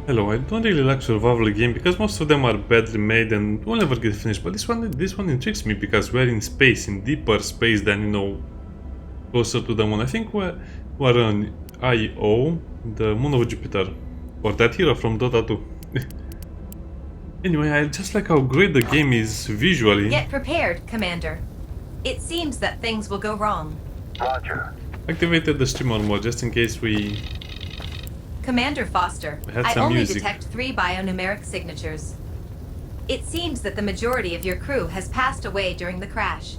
Hello, I don't really like survival game because most of them are badly made and will never get finished, but this one intrigues me because we're in space, in deeper space than, closer to the moon. I think we're on Io, the moon of Jupiter, or that hero from Dota 2. Anyway, I just like how great the game is visually. Get prepared, Commander. It seems that things will go wrong. Roger. Activated the streamer mode just in case we Commander Foster, had I some only music. detect 3 bionumeric signatures. It seems that the majority of your crew has passed away during the crash.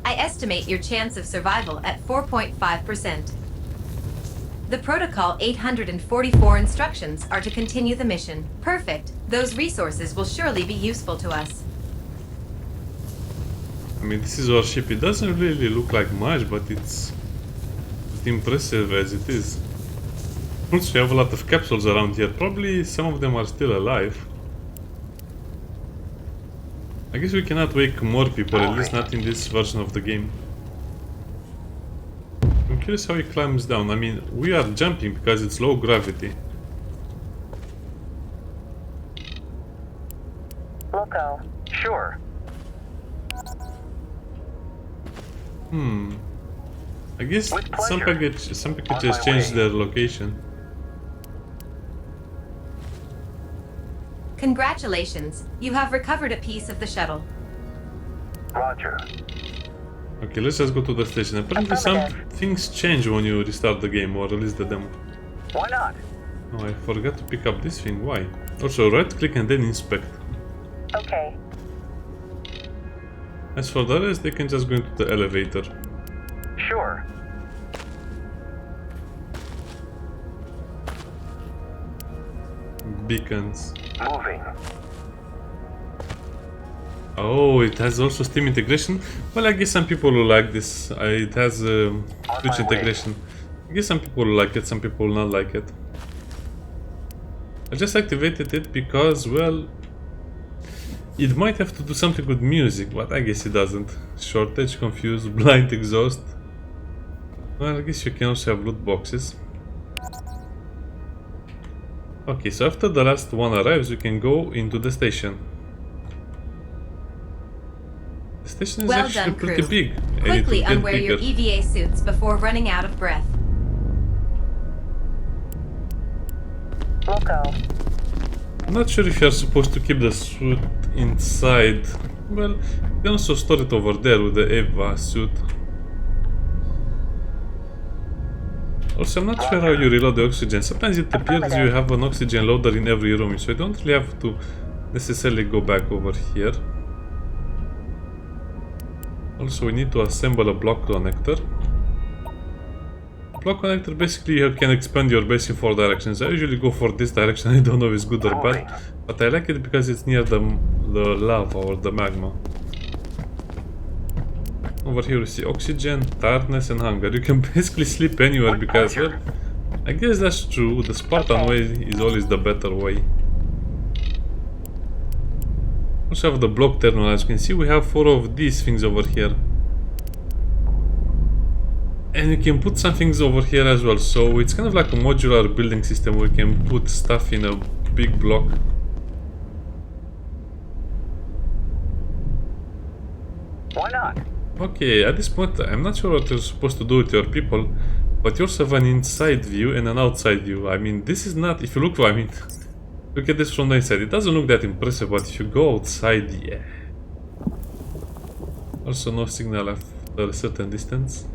I estimate your chance of survival at 4.5%. The Protocol 844 instructions are to continue the mission. Perfect. Those resources will surely be useful to us. I mean, this is our ship. It doesn't really look like much, but it's impressive as it is. Also, we have a lot of capsules around here. Probably some of them are still alive. I guess we cannot wake more people, at least not in this version of the game. I'm curious how he climbs down. I mean, we are jumping because it's low gravity. Loco. Sure. I guess With some pleasure. packages On my change way. their location. Congratulations. You have recovered a piece of the shuttle. Roger. Okay, let's just go to the station. Apparently some Affirmative. things change when you restart the game or release the demo. Why not? Oh, I forgot to pick up this thing. Why? Also, right click and then inspect. Okay. As for the rest, they can just go into the elevator. Sure. Beacons. Moving. Oh, it has also Steam integration? Well, I guess some people will like this. It has Switch my way. integration. I guess some people will like it, some people will not like it. I just activated it because, well, it might have to do something with music, but I guess it doesn't. Shortage, confused, blind exhaust. Well, I guess you can also have loot boxes. Okay, so after the last one arrives, we can go into the station. The station is Well actually done, pretty crew. big. And it will Quickly get unwear your bigger. EVA suits before running out of breath. Loco. I'm not sure if you're supposed to keep the suit inside. Well, you can also store it over there with the Eva suit. Also, I'm not sure how you reload the oxygen. Sometimes it appears you have an oxygen loader in every room, so you don't really have to necessarily go back over here. Also, we need to assemble a block connector. Block connector, basically you can expand your base in 4 directions. I usually go for this direction. I don't know if it's good or bad, but I like it because it's near the lava or the magma. Over here we see oxygen, tiredness and hunger. You can basically sleep anywhere because, well, I guess that's true. The Spartan way is always the better way. Also have the block terminal. As you can see, we have 4 of these things over here. And you can put some things over here as well, so it's kind of like a modular building system where you can put stuff in a big block. Why not? Okay, at this point I'm not sure what you're supposed to do with your people, but you also have an inside view and an outside view. I mean, this is not, if you look, I mean, look at this from the inside. It doesn't look that impressive, but if you go outside, yeah. Also no signal after a certain distance.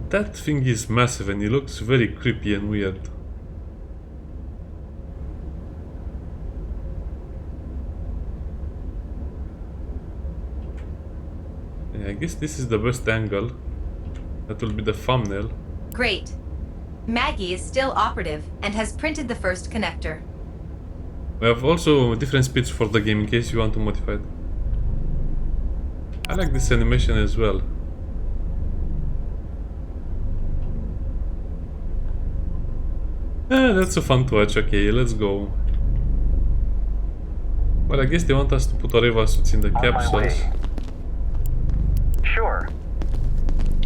That thing is massive and it looks very creepy and weird. Yeah, I guess this is the best angle. That will be the thumbnail. Great. Maggie is still operative and has printed the first connector. We have also different speeds for the game in case you want to modify it. I like this animation as well. That's so fun to watch. Okay, let's go. Well, I guess they want us to put our Eva suits in the On my capsules. way. Sure.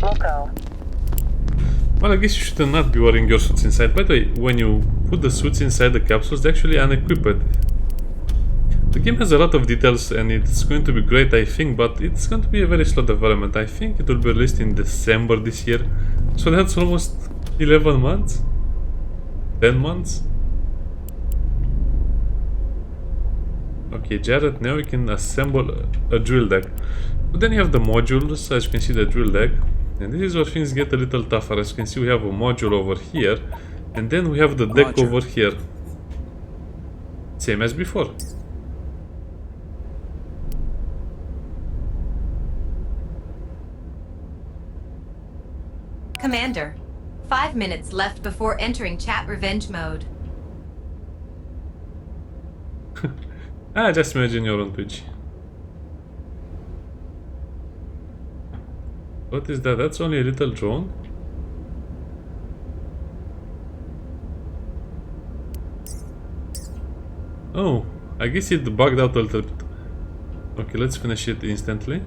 Loco. Well, I guess you should not be wearing your suits inside. By the way, when you put the suits inside the capsules, they actually unequip. The game has a lot of details and it's going to be great, I think, but it's going to be a very slow development. I think it will be released in December this year. So that's almost 11 months? 10 months? Okay, Jared, now you can assemble a drill deck. But then you have the modules, as you can see, the drill deck. And this is where things get a little tougher. As you can see, we have a module over here. And then we have the deck over here. Same as before. Commander, 5 minutes left before entering chat revenge mode. Just imagine you're on Twitch. What is that? That's only a little drone? Oh, I guess it bugged out a little bit. Okay, let's finish it instantly.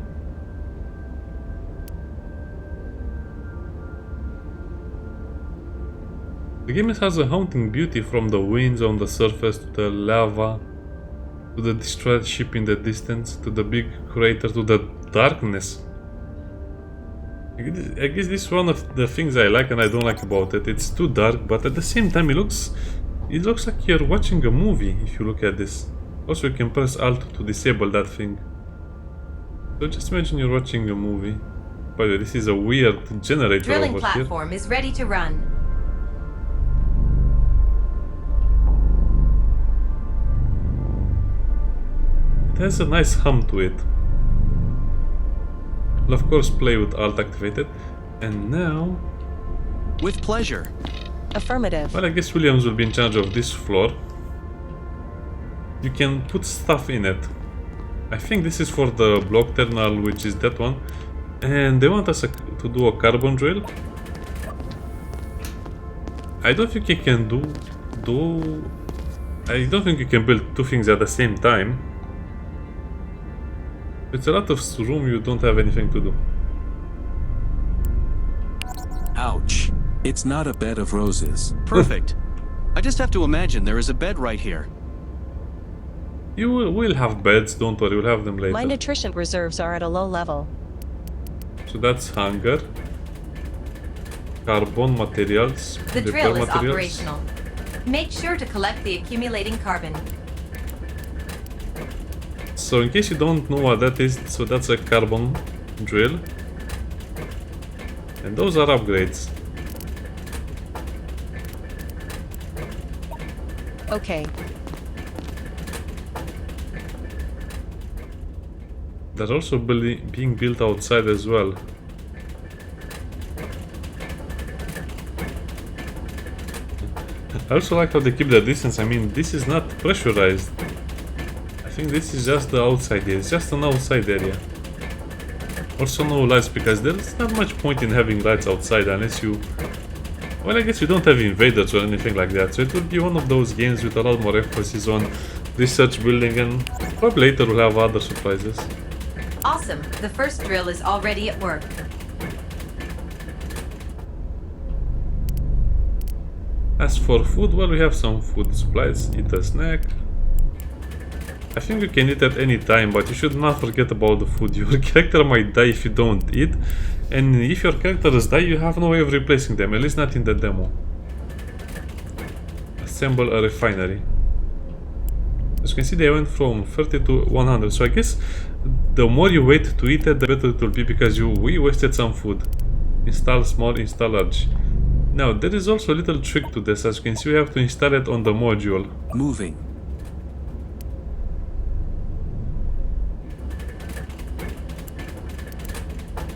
The game has a haunting beauty, from the winds on the surface to the lava, to the destroyed ship in the distance, to the big crater, to the darkness. I guess this is one of the things I like and I don't like about it. It's too dark, but at the same time it looks like you're watching a movie if you look at this. Also, you can press Alt to disable that thing. So just imagine you're watching a movie. By the way, this is a weird generator Drilling over here. platform is ready to run. It has a nice hum to it. I'll of course play with Alt activated. And now... With pleasure. Affirmative. Well, I guess Williams will be in charge of this floor. You can put stuff in it. I think this is for the block terminal, which is that one. And they want us to do a carbon drill. I don't think you can I don't think you can build two things at the same time. It's a lot of room, you don't have anything to do. Ouch. It's not a bed of roses. Perfect. I just have to imagine there is a bed right here. You will have beds, don't worry, we'll have them later. My nutrition reserves are at a low level. So that's hunger. Carbon materials. The repair drill is materials. operational. Make sure to collect the accumulating carbon. So in case you don't know what that is, so that's a carbon drill. And those are upgrades. Okay. They're also being built outside as well. I also like how they keep the distance. I mean, this is not pressurized. I think this is just the outside area. It's just an outside area. Also no lights, because there's not much point in having lights outside unless you... Well, I guess you don't have invaders or anything like that. So it will be one of those games with a lot more emphasis on research building, and probably later we'll have other surprises. Awesome. The first drill is already at work. As for food, well, we have some food supplies. Eat a snack. I think you can eat at any time, but you should not forget about the food. Your character might die if you don't eat, and if your characters die, you have no way of replacing them, at least not in the demo. Assemble a refinery. As you can see, they went from 30 to 100, so I guess the more you wait to eat it, the better it will be, because we wasted some food. Install small, install large. Now, there is also a little trick to this. As you can see, we have to install it on the module. Moving.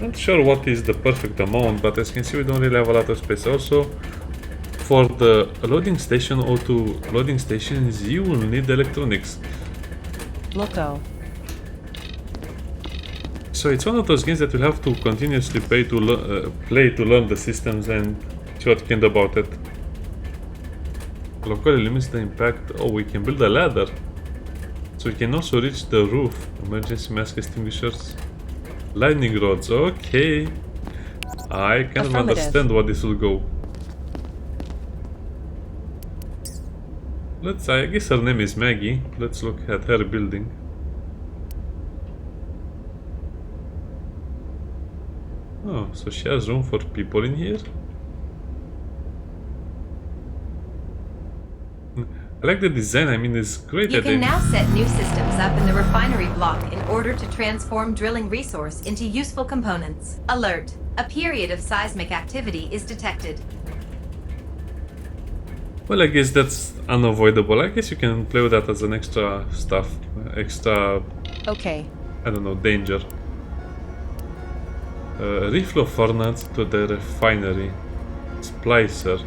Not sure what is the perfect amount, but as you can see, we don't really have a lot of space. Also, for the loading station or to loading stations, you will need electronics. Loco. So it's one of those games that you'll have to continuously play to learn the systems and see what you can do about it. Locally limits the impact. Oh, we can build a ladder. So we can also reach the roof. Emergency mask extinguishers. Lightning rods, okay. I kind of Affirmative. understand what this will go. I guess her name is Maggie. Let's look at her building. Oh, so she has room for people in here? I like the design, I mean, it's great You that can they... now set new systems up in the refinery block in order to transform drilling resource into useful components. Alert. A period of seismic activity is detected. Well, I guess that's unavoidable. I guess you can play with that as an extra stuff. Extra, Okay. I don't know, danger. Reflow furnace to the refinery. Splicer.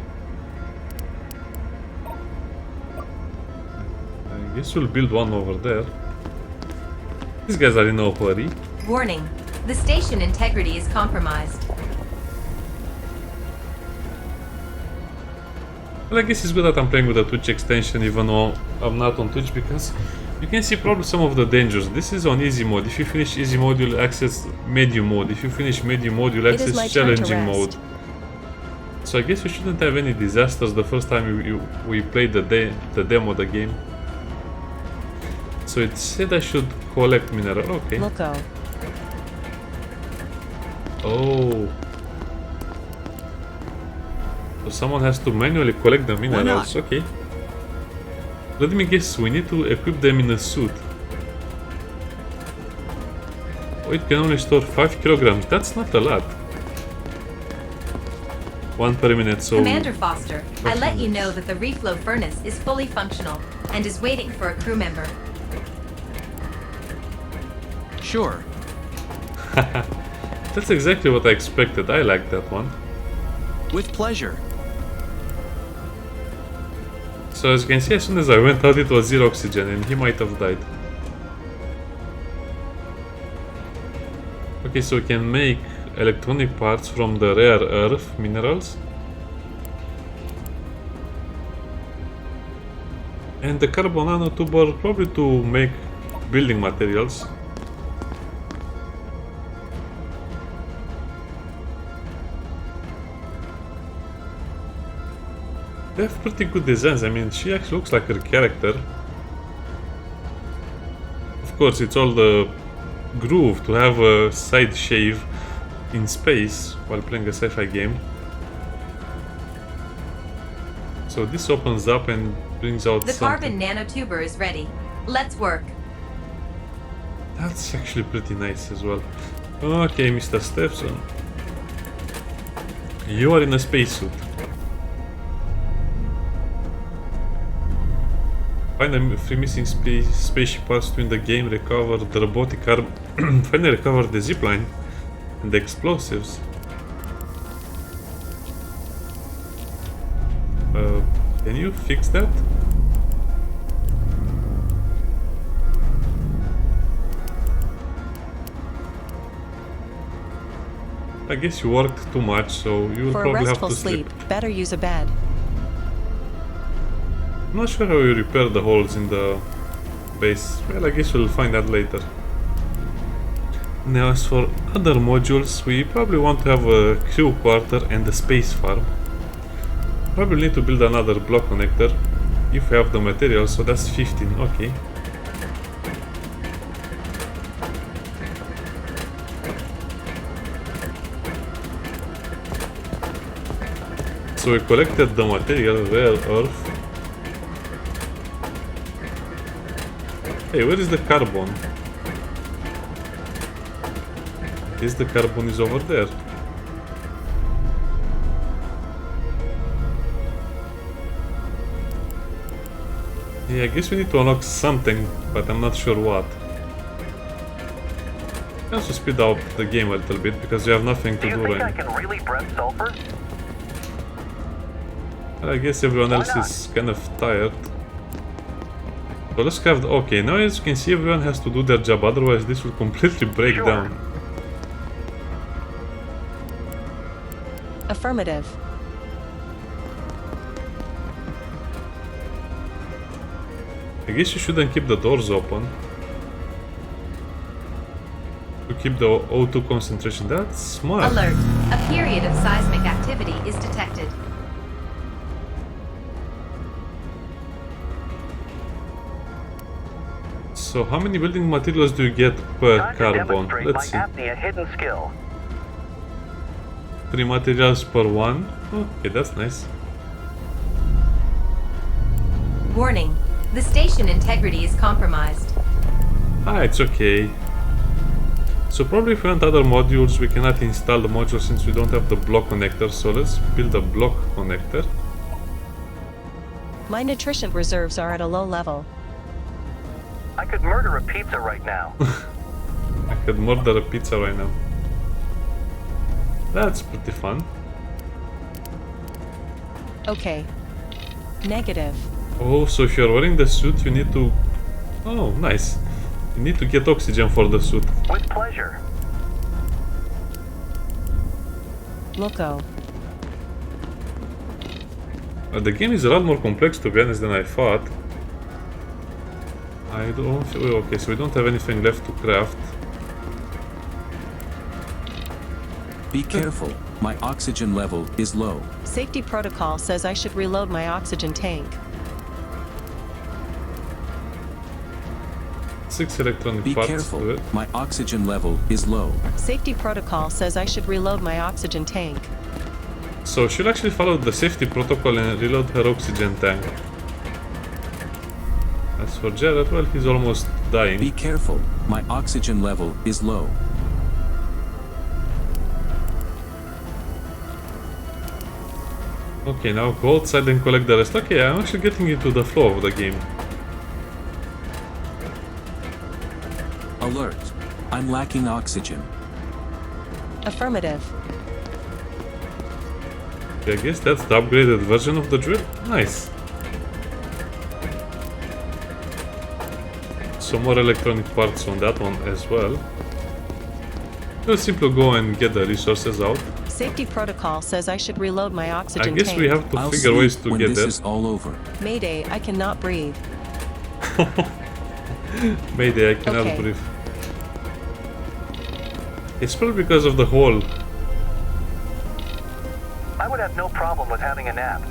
I guess we'll build one over there. These guys are in no hurry. Warning. The station integrity is compromised. Well, I guess it's good that I'm playing with a Twitch extension even though I'm not on Twitch, because you can see probably some of the dangers. This is on easy mode. If you finish easy mode, you'll access medium mode. If you finish medium mode, you'll It is access my turn to challenging rest. mode. So I guess we shouldn't have any disasters the first time we played the demo of the game. So it said I should collect mineral. Okay. Loco. Oh. So someone has to manually collect the minerals. not? Okay. Let me guess, we need to equip them in a suit. Oh, it can only store 5 kilograms. That's not a lot. 1 per minute, so... Commander Foster, I let you know that the reflow furnace is fully functional and is waiting for a crew member. Sure. That's exactly what I expected. I like that one. With pleasure. So as you can see, as soon as I went out, it was 0 oxygen and he might have died. Okay, so we can make electronic parts from the rare earth minerals. And the carbon nanotube are probably to make building materials. They have pretty good designs. I mean, she actually looks like her character. Of course, it's all the groove to have a side shave in space while playing a sci-fi game. So this opens up and brings out The something. carbon nanotuber is ready. Let's work. That's actually pretty nice as well. Okay, Mr. Stepson. You are in a spacesuit. Find the 3 missing spaceship parts to win the game, recover the robotic arm, finally recover the zipline and the explosives. Can you fix that? I guess you worked too much, so you will For a probably have restful to sleep. better use a bed. I'm not sure how you repair the holes in the base. Well, I guess we'll find that later. Now, as for other modules, we probably want to have a crew quarter and a space farm. Probably need to build another block connector if we have the materials, so that's 15, okay. So we collected the material, rare earth. Hey, where is the carbon? The carbon is over there. Yeah, I guess we need to unlock something, but I'm not sure what. I can also speed up the game a little bit because we have nothing Do to you do think I right can really breath sulfur? now. I guess everyone else is kind of tired. So let's have the... Okay, now as you can see, everyone has to do their job, otherwise this will completely break Sure. down. Affirmative. I guess you shouldn't keep the doors open. We keep the O2 concentration. That's smart. Alert. A period of seismic activity is detected. So how many building materials do you get per Time to carbon? demonstrate my Let's see. apnea hidden skill. 3 materials per one. Okay, that's nice. Warning. The station integrity is compromised. Ah, it's okay. So probably if we want other modules, we cannot install the module since we don't have the block connector. So let's build a block connector. My nutrition reserves are at a low level. I could murder a pizza right now. I could murder a pizza right now. That's pretty fun. Okay. Negative. Oh, so if you're wearing the suit, you need to... Oh, nice. You need to get oxygen for the suit. With pleasure. Loco. The game is a lot more complex, to be honest, than I thought. I don't... Okay, so we don't have anything left to craft. Be careful. My oxygen level is low. Safety protocol says I should reload my oxygen tank. 6 electronic Be parts careful. to it. My oxygen level is low. Safety protocol says I should reload my oxygen tank. So she'll actually follow the safety protocol and reload her oxygen tank. As for Jared, well, he's almost dying. Be careful. My oxygen level is low. Okay, now go outside and collect the rest. Okay, I'm actually getting into the flow of the game. Alert. I'm lacking oxygen. Affirmative. Okay, I guess that's the upgraded version of the drill. Nice. Some more electronic parts on that one as well. We'll simply go and get the resources out. Safety protocol says I should reload my I oxygen guess tank. we have to I'll figure sleep ways to when get this there. is all over. Mayday, I cannot breathe. Mayday, I cannot Okay. breathe. It's probably because of the hole. I would have no problem with having a nap.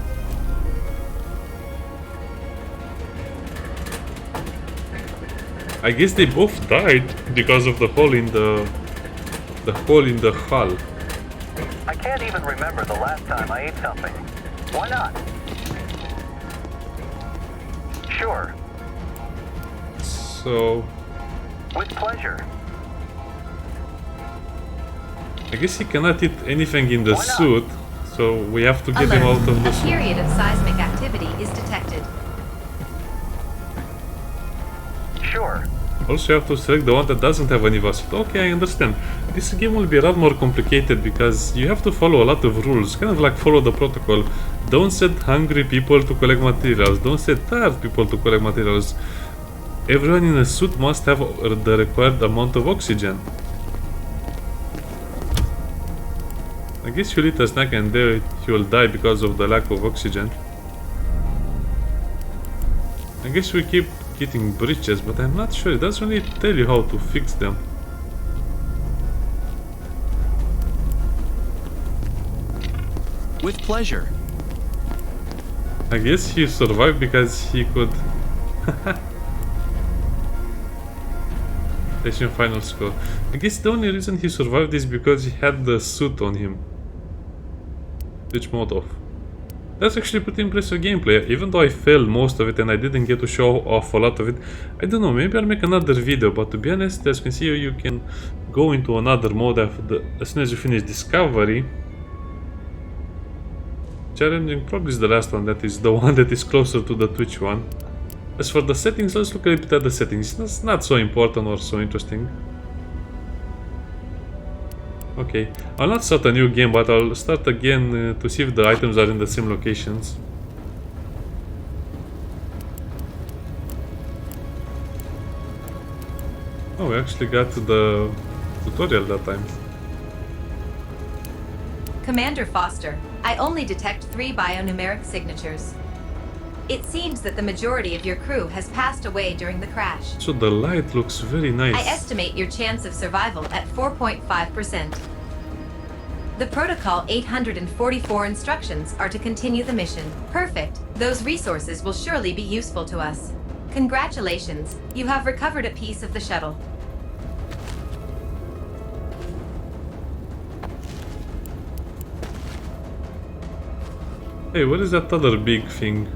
I guess they both died because of the hole in the hole in the hull. I can't even remember the last time I ate something. Why not? Sure. So With pleasure. I guess he cannot eat anything in the Why not? suit, so we have to get him Alert. out of the A suit. period of seismic activity is detected. Sure. Also, you have to select the one that doesn't have any suit. Okay, I understand. This game will be a lot more complicated because you have to follow a lot of rules, kind of like follow the protocol. Don't send hungry people to collect materials. Don't send tired people to collect materials. Everyone in a suit must have the required amount of oxygen. I guess you'll eat a snack and there he will die because of the lack of oxygen. I guess we keep getting breaches, but I'm not sure. It doesn't really tell you how to fix them. With pleasure. I guess he survived because he could... Station final score. I guess the only reason he survived is because he had the suit on him. Switch mode off. That's actually pretty impressive gameplay, even though I failed most of it and I didn't get to show off a lot of it. I don't know, maybe I'll make another video, but to be honest, as you can see, you can go into another mode as soon as you finish Discovery. Challenging probably is the last one, that is the one that is closer to the Twitch one. As for the settings, let's look a bit at the settings. It's not so important or so interesting. Okay, I'll not start a new game, but I'll start again to see if the items are in the same locations. Oh, we actually got to the tutorial that time. Commander Foster, I only detect 3 bionumeric signatures. It seems that the majority of your crew has passed away during the crash. So the light looks very nice. I estimate your chance of survival at 4.5%. The Protocol 844 instructions are to continue the mission. Perfect. Those resources will surely be useful to us. Congratulations. You have recovered a piece of the shuttle. Hey, what is that other big thing?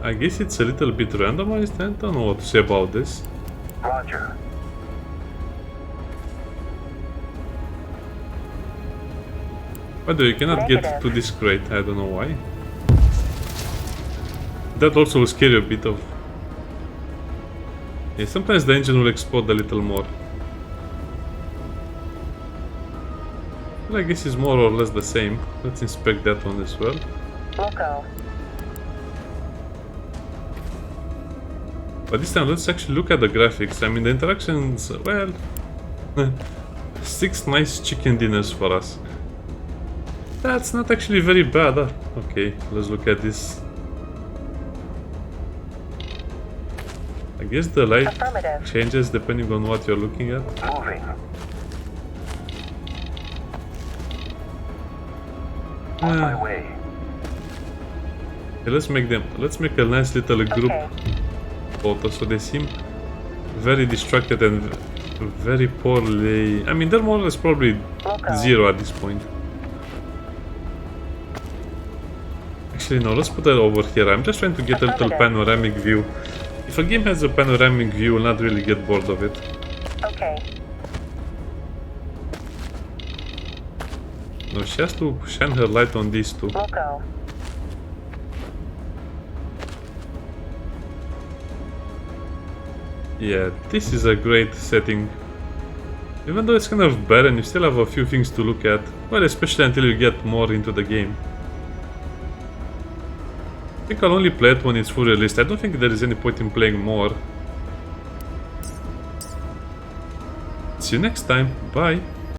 I guess it's a little bit randomized. I don't know what to say about this. Roger. By the way, you cannot get to this crate. I don't know why. That also will scare you a bit of... Yeah, sometimes the engine will explode a little more. Well, I guess it's more or less the same. Let's inspect that one as well. Loco. But this time, let's actually look at the graphics. I mean, the interactions, well... 6 nice chicken dinners for us. That's not actually very bad, huh? Okay, let's look at this. I guess the light changes depending on what you're looking at. Moving. On my way. Okay, let's make a nice little group photo, so they seem very distracted and very poorly. I mean, they're more or less probably 0 at this point. Actually, no, let's put that over here. I'm just trying to get a little panoramic view. If a game has a panoramic view, you'll not really get bored of it. Okay. No, she has to shine her light on these two. Loco. Yeah, this is a great setting. Even though it's kind of barren, you still have a few things to look at. Well, especially until you get more into the game. I think I'll only play it when it's fully released. I don't think there is any point in playing more. See you next time. Bye.